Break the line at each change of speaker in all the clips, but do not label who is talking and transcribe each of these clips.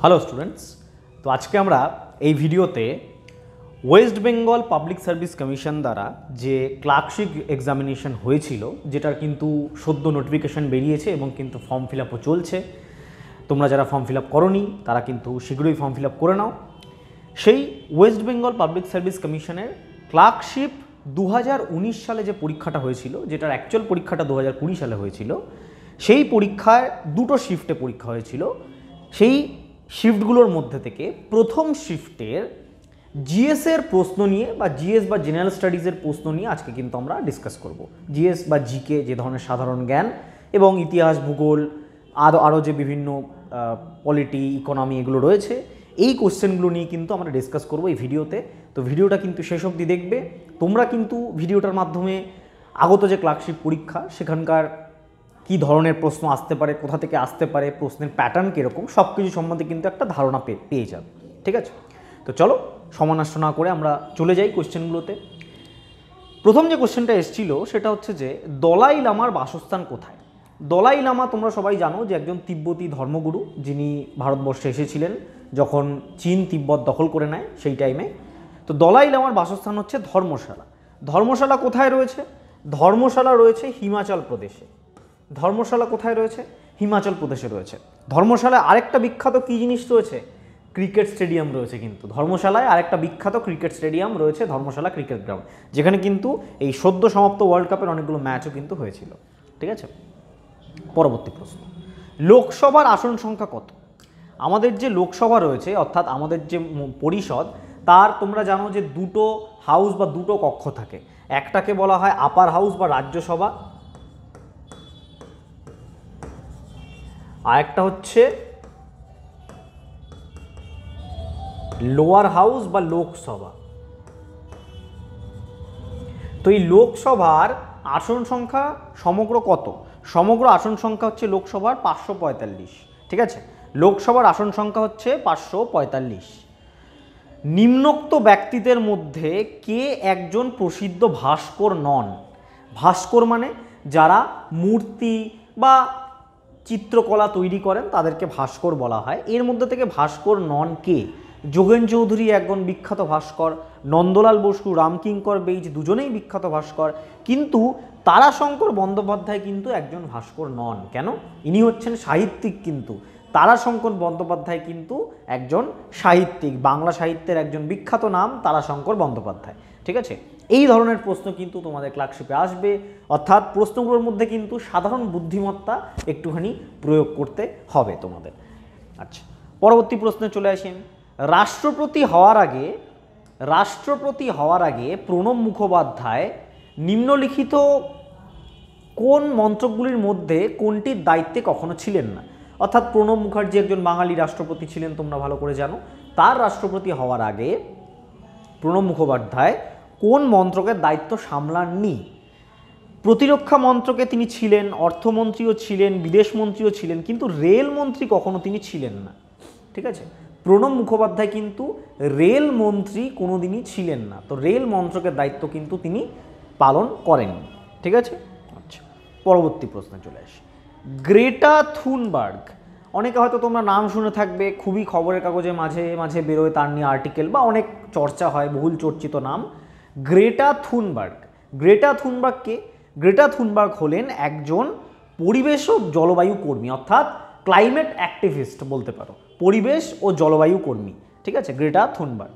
Hello students, তো আজকে আমরা এই ভিডিওতে West Bengal public service commission দ্বারা যে ক্লার্কশিপ এক্সামিনেশন হয়েছিল, যেটার কিন্তু সদ্য নোটিফিকেশন বেরিয়েছে এবং কিন্তু ফর্ম ফিল আপও চলছে। তোমরা যারা ফর্ম ফিল আপ করোনি তারা কিন্তু শীঘ্রই ফর্ম ফিল আপ করে নাও। সেই ওয়েস্ট বেঙ্গল পাবলিক সার্ভিস কমিশনের ক্লার্কশিপ 2019 সালে যে পরীক্ষাটা হয়েছিল, যেটার অ্যাকচুয়াল পরীক্ষাটা 2020 সালে হয়েছিল, সেই পরীক্ষায় দুটো শিফটে পরীক্ষা হয়েছিল। সেই শিফটগুলোর মধ্যে থেকে প্রথম শিফটের জিএসের প্রশ্ন নিয়ে বা জিএস বা জেনারেল স্টাডিজের প্রশ্ন নিয়ে আজকে কিন্তু আমরা ডিসকাস করব। জিএস বা জিকে যে ধরনের সাধারণ জ্ঞান এবং ইতিহাস, ভূগোল, আরও যে বিভিন্ন পলিটি, ইকোনমি এগুলো রয়েছে, এই কোশ্চেনগুলো নিয়ে কিন্তু আমরা ডিসকাস করব এই ভিডিওতে। তো ভিডিওটা কিন্তু শেষ অবধি দেখবে। তোমরা কিন্তু ভিডিওটার মাধ্যমে আগত যে ক্লার্কশিপ পরীক্ষা সেখানকার কী ধরনের প্রশ্ন আসতে পারে, কোথা থেকে আসতে পারে, প্রশ্নের প্যাটার্ন কীরকম, সব কিছু সম্বন্ধে কিন্তু একটা ধারণা পেয়ে যাবে। ঠিক আছে, তো চলো সময় নষ্ট না করে আমরা চলে যাই কোশ্চেনগুলোতে। প্রথম যে কোশ্চেনটা এসেছিল সেটা হচ্ছে যে দলাই লামার বাসস্থান কোথায়। দলাই লামা তোমরা সবাই জানো যে একজন তিব্বতী ধর্মগুরু, যিনি ভারতবর্ষে এসেছিলেন যখন চীন তিব্বত দখল করে নেয় সেই টাইমে। তো দলাই লামার বাসস্থান হচ্ছে ধর্মশালা। ধর্মশালা কোথায় রয়েছে? ধর্মশালা রয়েছে হিমাচল প্রদেশে। ধর্মশালা কোথায় রয়েছে? হিমাচল প্রদেশে রয়েছে। ধর্মশালায় আরেকটা বিখ্যাত কী জিনিস রয়েছে? ক্রিকেট স্টেডিয়াম রয়েছে। কিন্তু ধর্মশালায় আরেকটা বিখ্যাত ক্রিকেট স্টেডিয়াম রয়েছে, ধর্মশালা ক্রিকেট গ্রাউন্ড, যেখানে কিন্তু এই সদ্য সমাপ্ত ওয়ার্ল্ড কাপের অনেকগুলো ম্যাচও কিন্তু হয়েছিল। ঠিক আছে, পরবর্তী প্রশ্ন, লোকসভার আসন সংখ্যা কত? আমাদের যে লোকসভা রয়েছে, অর্থাৎ আমাদের যে পরিষদ, তার তোমরা জানো যে দুটো হাউস বা দুটো কক্ষ থাকে। একটাকে বলা হয় আপার হাউস বা রাজ্যসভা, আর একটা হচ্ছে লোয়ার হাউস বা লোকসভা। তো এই লোকসভার আসন সংখ্যা সমগ্র কত? সমগ্র আসন সংখ্যা হচ্ছে লোকসভার 545। ঠিক আছে, লোকসভার আসন সংখ্যা হচ্ছে 545। নিম্নোক্ত ব্যক্তিদের মধ্যে কে একজন প্রসিদ্ধ ভাস্কর নন? ভাস্কর মানে যারা মূর্তি বা চিত্রকলা তৈরি করেন তাদেরকে ভাস্কর বলা হয়। এর মধ্যে থেকে ভাস্কর নন কে? যোগেন চৌধুরী একজন বিখ্যাত ভাস্কর, নন্দলাল বসু, রামকিঙ্কর বেইজ দুজনেই বিখ্যাত ভাস্কর, কিন্তু তারাশঙ্কর বন্দ্যোপাধ্যায় কিন্তু একজন ভাস্কর নন। কেন? ইনি হচ্ছেন সাহিত্যিক, কিন্তু তারাশঙ্কর বন্দ্যোপাধ্যায় কিন্তু একজন সাহিত্যিক। বাংলা সাহিত্যের একজন বিখ্যাত নাম তারাশঙ্কর বন্দ্যোপাধ্যায়। ঠিক আছে, এই ধরনের প্রশ্ন কিন্তু তোমাদের ক্লার্কশিপে আসবে, অর্থাৎ প্রশ্নগুলোর মধ্যে কিন্তু সাধারণ বুদ্ধিমত্তা একটুখানি প্রয়োগ করতে হবে তোমাদের। আচ্ছা, পরবর্তী প্রশ্নে চলে আসি। রাষ্ট্রপতি হওয়ার আগে প্রণব মুখোপাধ্যায় নিম্নলিখিত কোন মন্ত্রকগুলির মধ্যে কোনটির দায়িত্বে কখনো ছিলেন না? অর্থাৎ প্রণব মুখার্জি একজন বাঙালি রাষ্ট্রপতি ছিলেন, তোমরা ভালো করে জানো। তার রাষ্ট্রপতি হওয়ার আগে প্রণব মুখোপাধ্যায় কোন মন্ত্রকের দায়িত্ব সামলাননি? প্রতিরক্ষা মন্ত্রকে তিনি ছিলেন, অর্থমন্ত্রীও ছিলেন, বিদেশমন্ত্রীও ছিলেন, কিন্তু রেলমন্ত্রী কখনো তিনি ছিলেন না। ঠিক আছে, প্রণব মুখোপাধ্যায় কিন্তু রেল মন্ত্রী কোনোদিনই ছিলেন না। তো রেল মন্ত্রকের দায়িত্ব কিন্তু তিনি পালন করেননি। ঠিক আছে, আচ্ছা, পরবর্তী প্রশ্নে চলে আসি। গ্রেটা থুনবার্গ, অনেকে হয়তো তোমরা নাম শুনে থাকবে, খুবই খবরের কাগজে মাঝে মাঝে বেরোয় তার নিয়ে আর্টিকেল বা অনেক চর্চা হয়, বহুল চর্চিত নাম গ্রেটা থুনবার্গ। গ্রেটা থুনবার্গ কে? গ্রেটা থুনবার্গ হলেন একজন পরিবেশ ও জলবায়ু কর্মী, অর্থাৎ ক্লাইমেট অ্যাক্টিভিস্ট বলতে পারো, পরিবেশ ও জলবায়ু কর্মী। ঠিক আছে, গ্রেটা থুনবার্গ।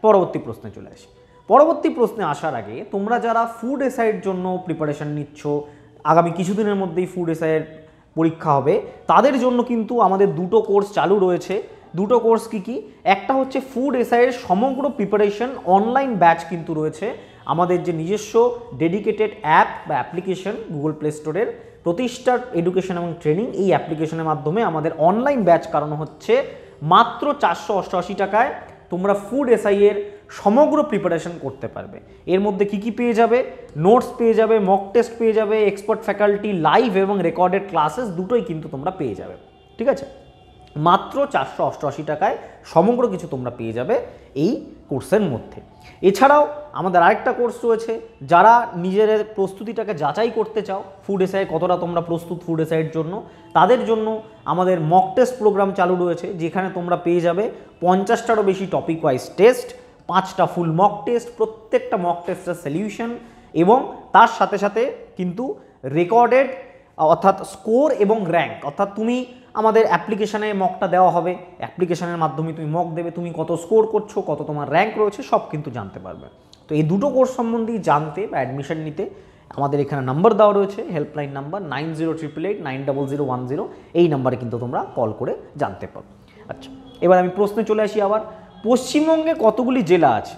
পরবর্তী প্রশ্নে চলে আসি। পরবর্তী প্রশ্নে আসার আগে তোমরা যারা ফুড এসআইয়ের জন্য প্রিপারেশন নিচ্ছ, আগামী কিছুদিনের মধ্যেই ফুড এসআইয়ের পরীক্ষা হবে, তাদের জন্য কিন্তু আমাদের দুটো কোর্স চালু রয়েছে। দুটো কোর্স কি কি? একটা হচ্ছে ফুড এসআইয়ের সমগ্র প্রিপারেশন অনলাইন ব্যাচ কিন্তু রয়েছে। আমাদের যে নিজস্ব ডেডিকেটেড অ্যাপ বা অ্যাপ্লিকেশন গুগল প্লে স্টোরের প্রতিষ্ঠা এডুকেশন এবং ট্রেনিং, এই অ্যাপ্লিকেশনের মাধ্যমে আমাদের অনলাইন ব্যাচ করানো হচ্ছে মাত্র 488 টাকায়। তোমরা ফুড এসআইয়ের সমগ্র প্রিপারেশন করতে পারবে। এর মধ্যে কি কি পেয়ে যাবে? নোটস পেয়ে যাবে, মক টেস্ট পেয়ে যাবে, এক্সপার্ট ফ্যাকাল্টি, লাইভ এবং রেকর্ডেড ক্লাসেস দুটোই কিন্তু তোমরা পেয়ে যাবে। ঠিক আছে, মাত্র 488 টাকায় সমগ্র কিছু তোমরা পেয়ে যাবে এই কোর্সের মধ্যে। এছাড়াও আমাদের আরেকটা কোর্স রয়েছে, যারা নিজেদের প্রস্তুতিটাকে যাচাই করতে চাও ফুড এসআই কতটা তোমরা প্রস্তুত ফুড এসআইয়ের জন্য, তাদের জন্য আমাদের মক টেস্ট প্রোগ্রাম চালু রয়েছে, যেখানে তোমরা পেয়ে যাবে 50টারও বেশি টপিক ওয়াইজ টেস্ট, 5টা ফুল মক টেস্ট, প্রত্যেকটা মক টেস্টের সলিউশন, এবং তার সাথে সাথে কিন্তু রেকর্ডেড অর্থাৎ স্কোর এবং র্যাঙ্ক, অর্থাৎ তুমি আমাদের অ্যাপ্লিকেশানে মকটা দেওয়া হবে, অ্যাপ্লিকেশানের মাধ্যমে তুমি মক দেবে, তুমি কত স্কোর করছো, কত তোমার র্যাঙ্ক রয়েছে, সব কিন্তু জানতে পারবে। তো এই দুটো কোর্স সম্বন্ধেই জানতে বা অ্যাডমিশন নিতে আমাদের এখানে নাম্বার দেওয়া রয়েছে, হেল্পলাইন নাম্বার 9088890010, এই নাম্বারে কিন্তু তোমরা কল করে জানতে পারো। আচ্ছা, এবার আমি প্রশ্নে চলে আসি আবার, পশ্চিমবঙ্গে কতগুলি জেলা আছে?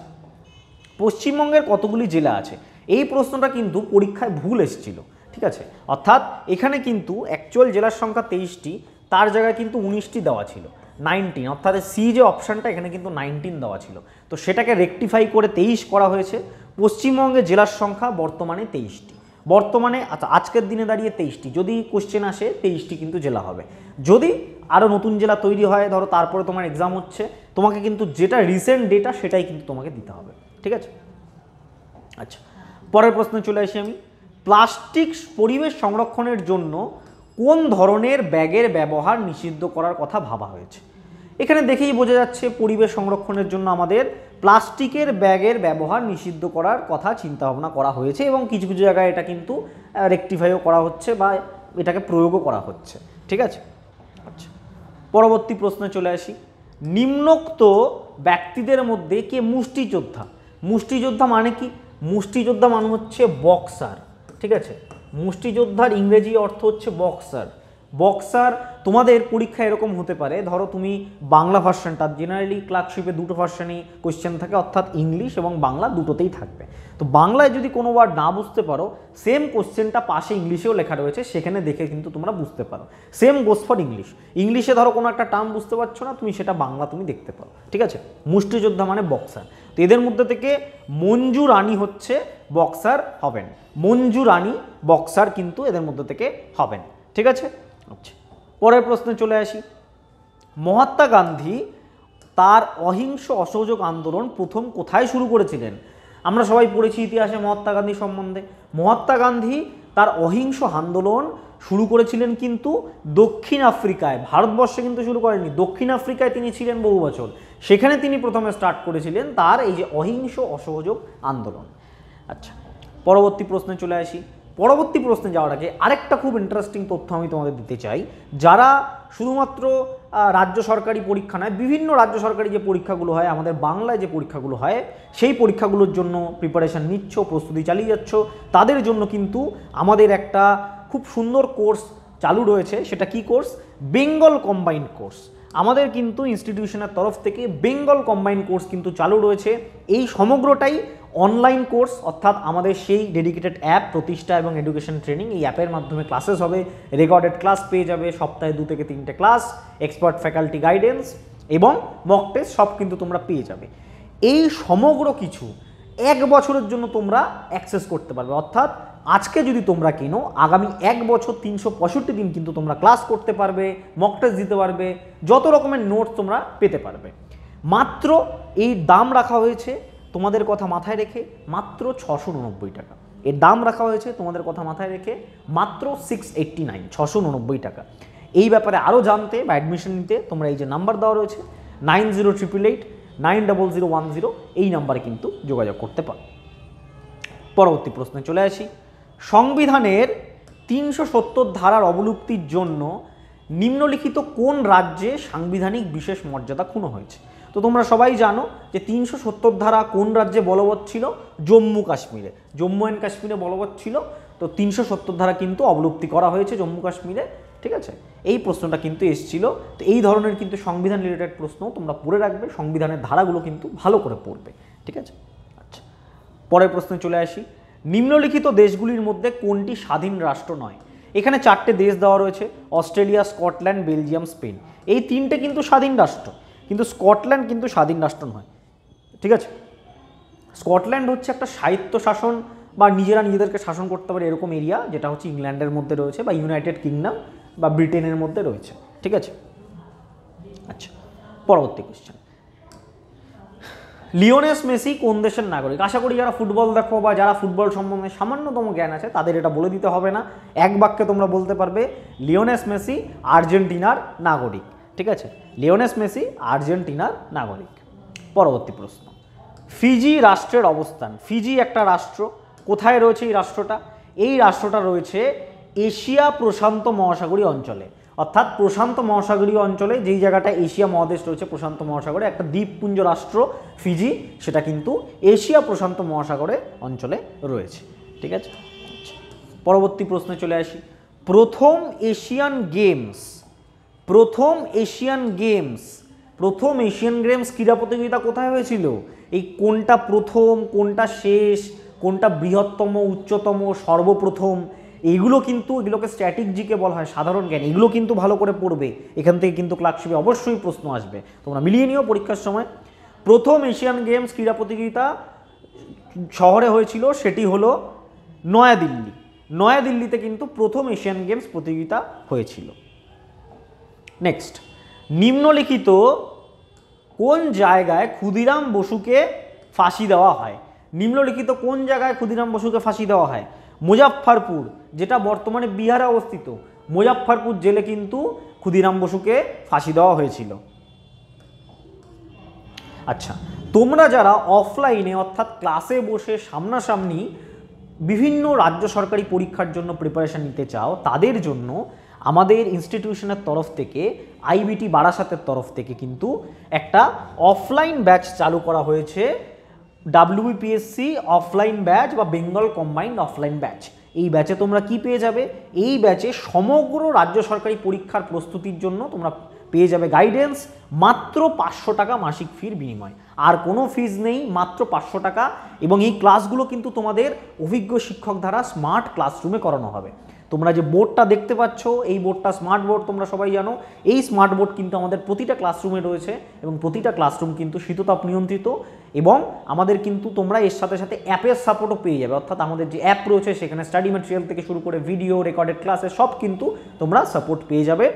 পশ্চিমবঙ্গের কতগুলি জেলা আছে, এই প্রশ্নটা কিন্তু পরীক্ষায় ভুল এসেছিল, ঠিক আছে? অর্থাৎ এখানে কিন্তু অ্যাকচুয়াল জেলার সংখ্যা 23টি, তার জায়গায় কিন্তু 19টি দেওয়া ছিল, 19, অর্থাৎ সি যে অপশানটা এখানে কিন্তু 19 দেওয়া ছিল, তো সেটাকে রেকটিফাই করে 23 করা হয়েছে। পশ্চিমবঙ্গে জেলার সংখ্যা বর্তমানে 23টি, বর্তমানে আজকের দিনে দাঁড়িয়ে 23টি, যদি কোশ্চেন আসে 23টি কিন্তু জেলা হবে। যদি আরও নতুন জেলা তৈরি হয় ধরো, তারপরে তোমার এক্সাম হচ্ছে, তোমাকে কিন্তু যেটা রিসেন্ট ডেটা সেটাই কিন্তু তোমাকে দিতে হবে, ঠিক আছে? আচ্ছা, পরের প্রশ্নে চলে আসি আমি, প্লাস্টিক পরিবেশ সংরক্ষণের জন্য কোন ধরনের ব্যাগের ব্যবহার নিষিদ্ধ করার কথা ভাবা হয়েছে? এখানে দেখেই বোঝা যাচ্ছে পরিবেশ সংরক্ষণের জন্য আমাদের প্লাস্টিকের ব্যাগের ব্যবহার নিষিদ্ধ করার কথা চিন্তাভাবনা করা হয়েছে, এবং কিছু কিছু জায়গায় এটা কিন্তু রেকটিফাইও করা হচ্ছে বা এটাকে প্রয়োগও করা হচ্ছে, ঠিক আছে? আচ্ছা, পরবর্তী প্রশ্নে চলে আসি, নিম্নোক্ত ব্যক্তিদের মধ্যে কে মুষ্টিযোদ্ধা? মুষ্টিযোদ্ধা মানে কি? মুষ্টিযোদ্ধা মানে হচ্ছে বক্সার, ঠিক আছে? মুষ্টিযোদ্ধার ইংরেজি অর্থ হচ্ছে বক্সার। বক্সার তোমাদের পরীক্ষা এরকম হতে পারে, ধরো তুমি বাংলা ভার্সনটা, জেনারেলি ক্লার্কশিপে দুটো ভার্সনই কোয়েশ্চেন থাকে, অর্থাৎ ইংলিশ এবং বাংলা দুটোতেই থাকবে। তো বাংলায় যদি কোনো ওয়ার্ড না বুঝতে পারো, সেম কোশ্চেনটা পাশে ইংলিশেও লেখা রয়েছে, সেখানে দেখে কিন্তু তোমরা বুঝতে পারো। সেম গোস ফর ইংলিশ, ইংলিশে ধরো কোনো একটা টার্ম বুঝতে পারছো না, তুমি সেটা বাংলা তুমি দেখতে পারো, ঠিক আছে? মুষ্টিযোদ্ধা মানে বক্সার। তো এদের মধ্যে থেকে মঞ্জু রানী হচ্ছে বক্সার হবেন, মঞ্জু রানী বক্সার কিন্তু এদের মধ্যে থেকে হবেন, ঠিক আছে? আচ্ছা, পরের প্রশ্নে চলে আসি, মহাত্মা গান্ধী তার অহিংস অসহযোগ আন্দোলন প্রথম কোথায় শুরু করেছিলেন? আমরা সবাই পড়েছি ইতিহাসে মহাত্মা গান্ধী সম্বন্ধে। মহাত্মা গান্ধী তার অহিংস আন্দোলন শুরু করেছিলেন কিন্তু দক্ষিণ আফ্রিকায়, ভারতবর্ষে কিন্তু শুরু করেননি, দক্ষিণ আফ্রিকায় তিনি ছিলেন বহু বছর, সেখানে তিনি প্রথমে স্টার্ট করেছিলেন তার এই যে অহিংস অসহযোগ আন্দোলন। আচ্ছা, পরবর্তী প্রশ্নে চলে আসি, পরবর্তী প্রশ্নে যাওয়ার আগে আরেকটা খুব ইন্টারেস্টিং তথ্য আমি তোমাদের দিতে চাই, যারা শুধুমাত্র রাজ্য সরকারি পরীক্ষা নয়, বিভিন্ন রাজ্য সরকারি যে পরীক্ষাগুলো হয়, আমাদের বাংলায় যে পরীক্ষাগুলো হয়, সেই পরীক্ষাগুলোর জন্য প্রিপারেশান নিচ্ছ, প্রস্তুতি চালিয়ে যাচ্ছ, তাদের জন্য কিন্তু আমাদের একটা খুব সুন্দর কোর্স চালু রয়েছে। সেটা কি কোর্স? Bengal combined course. আমাদের কিন্তু ইনস্টিটিউশনের তরফ থেকে বেঙ্গল কম্বাইন্ড কোর্স কিন্তু চালু রয়েছে। এই সমগ্রটাই অনলাইন কোর্স, অর্থাৎ আমাদের সেই ডেডিকেটেড অ্যাপ প্রতিষ্ঠা এবং এডুকেশন ট্রেনিং, এই অ্যাপের মাধ্যমে ক্লাসেস হবে, রেকর্ডেড ক্লাস পেয়ে যাবে, সপ্তাহে 2 থেকে 3টে ক্লাস, এক্সপার্ট ফ্যাকাল্টি গাইডেন্স এবং মক টেস্ট সব কিন্তু তোমরা পেয়ে যাবে। এই সমগ্র কিছু 1 বছরের জন্য তোমরা অ্যাক্সেস করতে পারবে, অর্থাৎ আজকে যদি তোমরা কিনো, আগামী 1 বছর 365 দিন কিন্তু তোমরা ক্লাস করতে পারবে, মক টেস্ট দিতে পারবে, যত রকমের নোটস তোমরা পেতে পারবে। মাত্র এই দাম রাখা হয়েছে তোমাদের কথা মাথায় রেখে মাত্র 699 টাকা। এর দাম রাখা হয়েছে তোমাদের কথা মাথায় রেখে মাত্র 689, 699 টাকা। এই ব্যাপারে আরও জানতে বা অ্যাডমিশন নিতে তোমরা এই যে নাম্বার দেওয়া রয়েছে 9088890010, এই নাম্বারে কিন্তু যোগাযোগ করতে পারো। পরবর্তী প্রশ্নে চলে আসি, সংবিধানের 370 ধারার অবলুপ্তির জন্য নিম্নলিখিত কোন রাজ্যে সাংবিধানিক বিশেষ মর্যাদা ক্ষুণ্ণ হয়েছে? তো তোমরা সবাই জানো যে 370 ধারা কোন রাজ্যে বলবৎ ছিল? জম্মু কাশ্মীরে, জম্মু অ্যান্ড কাশ্মীরে বলবৎ ছিল। তো 370 ধারা কিন্তু অবলুপ্তি করা হয়েছে জম্মু কাশ্মীরে, ঠিক আছে? এই প্রশ্নটা কিন্তু এসেছিল। তো এই ধরনের কিন্তু সংবিধান রিলেটেড প্রশ্ন তোমরা পড়ে রাখবে, সংবিধানের ধারাগুলো কিন্তু ভালো করে পড়বে, ঠিক আছে? আচ্ছা, পরের প্রশ্নে চলে আসি, নিম্নলিখিত দেশগুলির মধ্যে কোনটি স্বাধীন রাষ্ট্র নয়? এখানে 4টে দেশ দেওয়া রয়েছে, অস্ট্রেলিয়া, স্কটল্যান্ড, বেলজিয়াম, স্পেন। এই 3টে কিন্তু স্বাধীন রাষ্ট্র, কিন্তু স্কটল্যান্ড কিন্তু স্বাধীন রাষ্ট্র নয়, ঠিক আছে? স্কটল্যান্ড হচ্ছে একটা স্বায়ত্ত শাসন বা নিজেরা নিজেদেরকে শাসন করতে পারে এরকম এরিয়া, যেটা হচ্ছে ইংল্যান্ডের মধ্যে রয়েছে বা ইউনাইটেড কিংডম বা ব্রিটেনের মধ্যে রয়েছে, ঠিক আছে? আচ্ছা, পরবর্তী কোশ্চেন, লিওনেল মেসি কোন দেশের নাগরিক? আশা করি যারা ফুটবল দেখো বা যারা ফুটবল সম্বন্ধে সামান্যতম জ্ঞান আছে তাদের এটা বলে দিতে হবে না, এক বাক্যে তোমরা বলতে পারবে লিওনেল মেসি আর্জেন্টিনার নাগরিক। ঠিক আছে, লিওনেল মেসি আর্জেন্টিনার নাগরিক। পরবর্তী প্রশ্ন, ফিজি রাষ্ট্রের অবস্থান। ফিজি একটা রাষ্ট্র, কোথায় রয়েছে এই রাষ্ট্রটা? এই রাষ্ট্রটা রয়েছে এশিয়া প্রশান্ত মহাসাগরীয় অঞ্চলে, অর্থাৎ প্রশান্ত মহাসাগরীয় অঞ্চলে, যেই জায়গাটা এশিয়া মহাদেশ রয়েছে প্রশান্ত মহাসাগরে, একটা দ্বীপপুঞ্জ রাষ্ট্র ফিজি, সেটা কিন্তু এশিয়া প্রশান্ত মহাসাগরের অঞ্চলে রয়েছে। ঠিক আছে, পরবর্তী প্রশ্নে চলে আসি। প্রথম এশিয়ান গেমস ক্রীড়া প্রতিযোগিতা কোথায় হয়েছিল? এই কোনটা প্রথম, কোনটা শেষ, কোনটা বৃহত্তম, উচ্চতম, সর্বপ্রথম, এইগুলো কিন্তু, এগুলোকে স্ট্যাটিক জিকে বলা হয়, সাধারণ জ্ঞান, এগুলো কিন্তু ভালো করে পড়বে। এখান থেকে কিন্তু ক্লার্কশিপে অবশ্যই প্রশ্ন আসবে, তোমরা মিলিয়ে নিও পরীক্ষার সময়। প্রথম এশিয়ান গেমস ক্রীড়া প্রতিযোগিতা শহরে হয়েছিল, সেটি হলো নয়াদিল্লি। নয়াদিল্লিতে কিন্তু প্রথম এশিয়ান গেমস প্রতিযোগিতা হয়েছিল। নেক্সট, নিম্নলিখিত কোন জায়গায় ক্ষুদিরাম বসুকে ফাঁসি দেওয়া হয়? নিম্নলিখিত কোন জায়গায় ক্ষুদিরাম বসুকে ফাঁসি দেওয়া হয়? মুজাফফরপুর, যেটা বর্তমানে বিহারে অবস্থিত, মুজাফফরপুর জেলে কিন্তু ক্ষুদিরাম বসুকে ফাঁসি দেওয়া হয়েছিল। আচ্ছা, তোমরা যারা অফলাইনে অর্থাৎ ক্লাসে বসে সামনাসামনি বিভিন্ন রাজ্য সরকারি পরীক্ষার জন্য প্রিপারেশন নিতে চাও, তাদের জন্য আমাদের ইনস্টিটিউশনের তরফ থেকে, আইবিটি বারাসাতের তরফ থেকে কিন্তু একটা অফলাইন ব্যাচ চালু করা হয়েছে, ডাব্লিউবিপিএসসি অফলাইন ব্যাচ বা বেঙ্গল কম্বাইন্ড অফলাইন ব্যাচ। এই ব্যাচে তোমরা কি পেয়ে যাবে? এই ব্যাচে সমগ্র রাজ্য সরকারি পরীক্ষার প্রস্তুতির জন্য তোমরা পেয়ে যাবে গাইডেন্স, মাত্র 500 টাকা মাসিক ফির বিনিময়, আর কোনো ফিজ নেই, মাত্র 500 টাকা। এবং এই ক্লাসগুলো কিন্তু তোমাদের অভিজ্ঞ শিক্ষক দ্বারা স্মার্ট ক্লাসরুমে করানো হবে। তোমরা যে বোর্ডটা দেখতে পাচ্ছ, এই বোর্ডটা স্মার্ট বোর্ড, তোমরা সবাই জানো। এই স্মার্ট বোর্ড কিন্তু আমাদের প্রতিটা ক্লাসরুমে রয়েছে এবং প্রতিটা ক্লাসরুম কিন্তু শীততাপ নিয়ন্ত্রিত, এবং আমাদের কিন্তু তোমরা এর সাথে সাথে অ্যাপের সাপোর্টও পেয়ে যাবে, অর্থাৎ আমাদের যে অ্যাপ রয়েছে সেখানে স্টাডি ম্যাটেরিয়াল থেকে শুরু করে ভিডিও, রেকর্ডেড ক্লাসে সব কিন্তু তোমরা সাপোর্ট পেয়ে যাবে,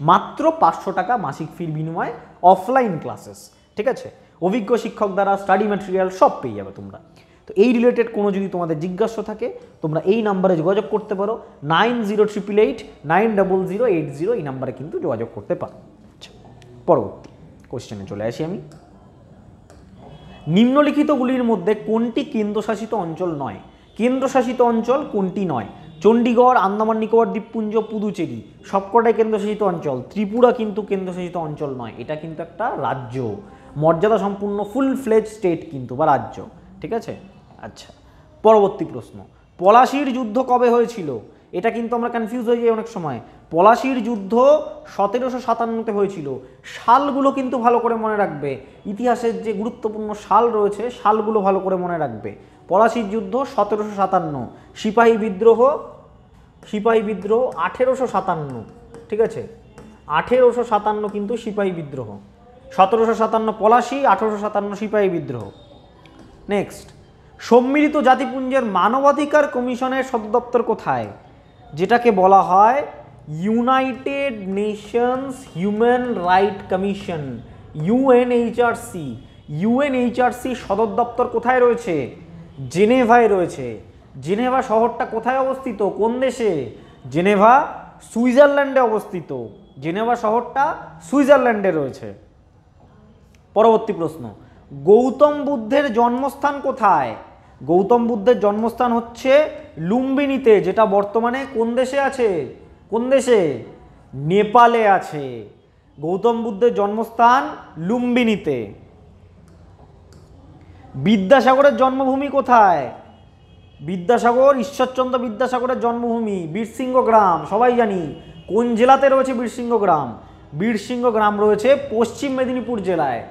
মাত্র 500 টাকা মাসিক ফির বিনিময়ে অফলাইন ক্লাসেস। ঠিক আছে, অভিজ্ঞ শিক্ষক দ্বারা স্টাডি ম্যাটেরিয়াল সব পেয়ে যাবে তোমরা। তো এই রিলেটেড কোনো যদি তোমাদের জিজ্ঞাসা থাকে, তোমরা এই নাম্বারে যোগাযোগ করতে পারো, 9088890080, এই নাম্বারে কিন্তু যোগাযোগ করতে পারো। আচ্ছা, পরবর্তী কোশ্চেনে চলে আসি আমি। নিম্নলিখিতগুলির মধ্যে কোনটি কেন্দ্রশাসিত অঞ্চল নয়? কেন্দ্রশাসিত অঞ্চল কোনটি নয়? চণ্ডীগড়, আন্দামান নিকোবর দ্বীপপুঞ্জ, পুদুচেরি সবকটাই কেন্দ্রশাসিত অঞ্চল। ত্রিপুরা কিন্তু কেন্দ্রশাসিত অঞ্চল নয়, এটা কিন্তু একটা রাজ্য, মর্যাদা সম্পূর্ণ ফুল ফ্লেজ স্টেট কিন্তু, বা রাজ্য। ঠিক আছে, আচ্ছা, পরবর্তী প্রশ্ন, পলাশির যুদ্ধ কবে হয়েছিল? এটা কিন্তু আমরা কনফিউজ হয়ে যাই অনেক সময়। পলাশির যুদ্ধ 1757-তে হয়েছিল। সালগুলো কিন্তু ভালো করে মনে রাখবে, ইতিহাসের যে গুরুত্বপূর্ণ সাল রয়েছে সালগুলো ভালো করে মনে রাখবে। পলাশির যুদ্ধ 1757, সিপাহী বিদ্রোহ 1857। ঠিক আছে, 1857 কিন্তু সিপাহী বিদ্রোহ, 1757 পলাশি, 1857 সিপাহী বিদ্রোহ। নেক্সট, সম্মিলিত জাতিপুঞ্জের মানবাধিকার কমিশনের সদর দপ্তর কোথায়? যেটাকে বলা হয় United Nations human right commission, UNHRC. UNHRC সদর দপ্তর কোথায় রয়েছে? জেনেভায় রয়েছে। জেনেভা শহরটা কোথায় অবস্থিত? কোন দেশে? জেনেভা সুইজারল্যান্ডে অবস্থিত। জেনেভা শহরটা সুইজারল্যান্ডে রয়েছে। পরবর্তী প্রশ্ন, গৌতম বুদ্ধের জন্মস্থান কোথায়? গৌতম বুদ্ধের জন্মস্থান হচ্ছে লুম্বিনীতে, যেটা বর্তমানে কোন দেশে আছে? কোন দেশে? নেপালে আছে। গৌতম বুদ্ধের জন্মস্থান লুম্বিনীতে। বিদ্যাসাগরের জন্মভূমি কোথায়? বিদ্যাসাগর, ঈশ্বরচন্দ্র বিদ্যাসাগরের জন্মভূমি বীরসিংহ গ্রাম, সবাই জানি। কোন জেলাতে রয়েছে বীরসিংহ গ্রাম? বীরসিংহ গ্রাম রয়েছে পশ্চিম মেদিনীপুর জেলায়।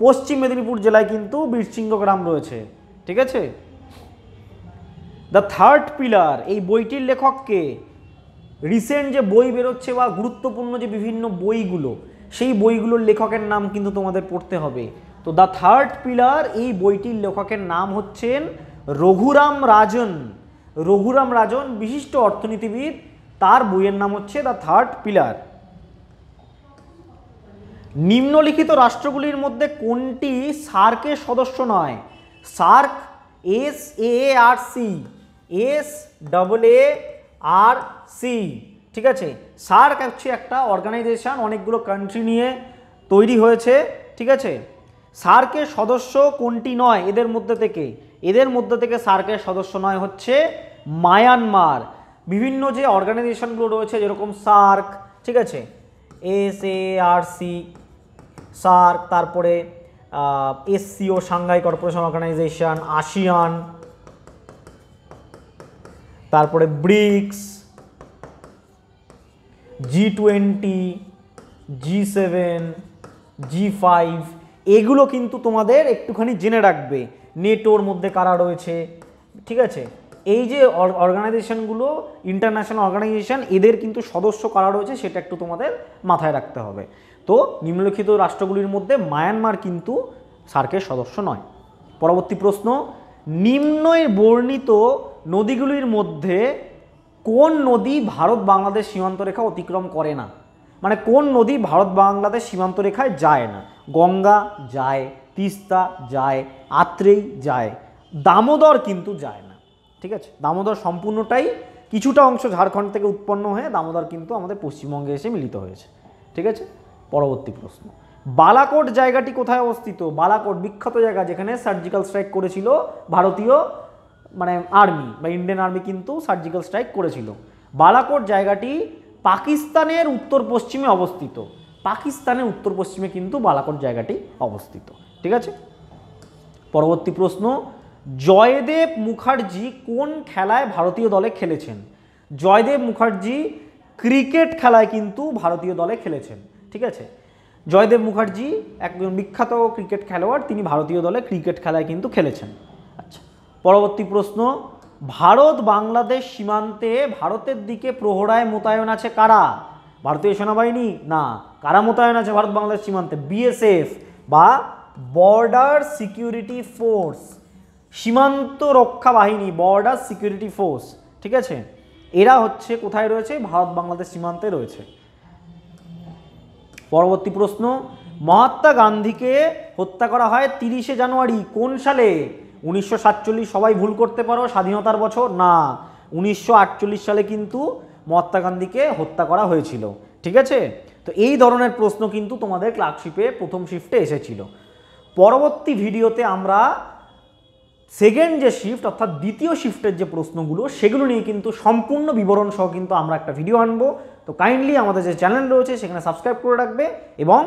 পশ্চিম মেদিনীপুর জেলায় কিন্তু বীরসিংহ গ্রাম রয়েছে। ঠিক আছে, দ্য থার্ড পিলার, এই বইটির লেখক কে? রিসেন্ট যে বই বেরোচ্ছে বা গুরুত্বপূর্ণ যে বিভিন্ন বইগুলো, সেই বইগুলোর লেখকের নাম কিন্তু তোমাদের পড়তে হবে। তো দ্য থার্ড পিলার, এই বইটির লেখকের নাম হচ্ছেন রঘুরাম রাজন। রঘুরাম রাজন বিশিষ্ট অর্থনীতিবিদ, তার বইয়ের নাম হচ্ছে দ্য থার্ড পিলার। নিম্নলিখিত রাষ্ট্রগুলির মধ্যে কোনটি সার্কের সদস্য নয়? সার্ক, SAARC, SAARC, ঠিক আছে। সার্ক হচ্ছে একটা অর্গানাইজেশন, অনেকগুলো কান্ট্রি নিয়ে তৈরি হয়েছে, ঠিক আছে। সার্কের সদস্য কোনটি নয় এদের মধ্যে থেকে? এদের মধ্যে থেকে সার্কের সদস্য নয় হচ্ছে মায়ানমার। বিভিন্ন যে অর্গানাইজেশনগুলো রয়েছে যেরকম সার্ক, ঠিক আছে, SARC, সার্ক, তারপরে SCO Shanghai corporation organisation, ASEAN, তারপরে ব্রিক্স, G20, G7, G5, এগুলো কিন্তু তোমাদের একটুখানি জেনে রাখবে। নেটোর মধ্যে কারা রয়েছে, ঠিক আছে। এই যে অর্গানাইজেশনগুলো ইন্টারন্যাশনাল অর্গানাইজেশন, এদের কিন্তু সদস্য কারা রয়েছে সেটা একটু তোমাদের মাথায় রাখতে হবে। তো নিম্নলিখিত রাষ্ট্রগুলির মধ্যে মায়ানমার কিন্তু সার্কের সদস্য নয়। পরবর্তী প্রশ্ন, নিম্নে বর্ণিত নদীগুলির মধ্যে কোন নদী ভারত বাংলাদেশ সীমান্ত রেখা অতিক্রম করে না? মানে কোন নদী ভারত বাংলাদেশ সীমান্ত রেখায় যায় না? গঙ্গা যায়, তিস্তা যায়, আত্রেই যায়, দামোদর কিন্তু যায় না, ঠিক আছে। দামোদর সম্পূর্ণটাই, কিছুটা অংশ ঝাড়খণ্ড থেকে উৎপন্ন হয়ে দামোদর কিন্তু আমাদের পশ্চিমবঙ্গে এসে মিলিত হয়েছে, ঠিক আছে। পরবর্তী প্রশ্ন, বালাকোট জায়গাটি কোথায় অবস্থিত? বালাকোট বিখ্যাত জায়গা, যেখানে সার্জিক্যাল স্ট্রাইক করেছিল ভারতীয় মানে আর্মি বা ইন্ডিয়ান আর্মি কিন্তু সার্জিক্যাল স্ট্রাইক করেছিল। বালাকোট জায়গাটি পাকিস্তানের উত্তর পশ্চিমে অবস্থিত। পাকিস্তানের উত্তর পশ্চিমে কিন্তু বালাকোট জায়গাটি অবস্থিত, ঠিক আছে। পরবর্তী প্রশ্ন, জয়দেব মুখার্জি কোন খেলায় ভারতীয় দলে খেলেছেন? জয়দেব মুখার্জি ক্রিকেট খেলায় কিন্তু ভারতীয় দলে খেলেছেন, ঠিক আছে। জয়দেব মুখার্জি একজন বিখ্যাত ক্রিকেট খেলোয়াড়, তিনি ভারতীয় দলে ক্রিকেট খেলায় কিন্তু খেলেছেন। আচ্ছা, পরবর্তী প্রশ্ন, ভারত বাংলাদেশ সীমান্তে ভারতের দিকে প্রহরায় মোতায়েন আছে কারা? ভারতীয় সেনাবাহিনী না। কারা মোতায়েন আছে ভারত বাংলাদেশ সীমান্তে? BSF বা বর্ডার সিকিউরিটি ফোর্স, সীমান্ত রক্ষা বাহিনী, বর্ডার সিকিউরিটি ফোর্স, ঠিক আছে। এরা হচ্ছে কোথায় রয়েছে? ভারত বাংলাদেশ সীমান্তে রয়েছে। পরবর্তী প্রশ্ন, মহাত্মা গান্ধীকে হত্যা করা হয় 30শে জানুয়ারি কোন সালে? 1947, সবাই ভুল করতে পারো, স্বাধীনতার বছর না, 1948 সালে কিন্তু মহাত্মা গান্ধীকে হত্যা করা হয়েছিল, ঠিক আছে। তো এই ধরনের প্রশ্ন কিন্তু তোমাদের ক্লার্কশিপে প্রথম শিফটে এসেছিল। পরবর্তী ভিডিওতে আমরা সেকেন্ড যে শিফট অর্থাৎ দ্বিতীয় শিফটের যে প্রশ্নগুলো সেগুলো নিয়ে কিন্তু সম্পূর্ণ বিবরণ সহ কিন্তু আমরা একটা ভিডিও আনবো। তো কাইন্ডলি আমাদের যে চ্যানেল রয়েছে সেখানে সাবস্ক্রাইব করে রাখবে এবং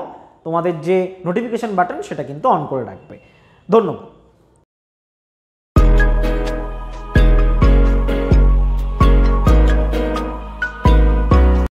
তোমাদের যে নোটিফিকেশন বাটন সেটা কিন্তু অন করে রাখবে। ধন্যবাদ।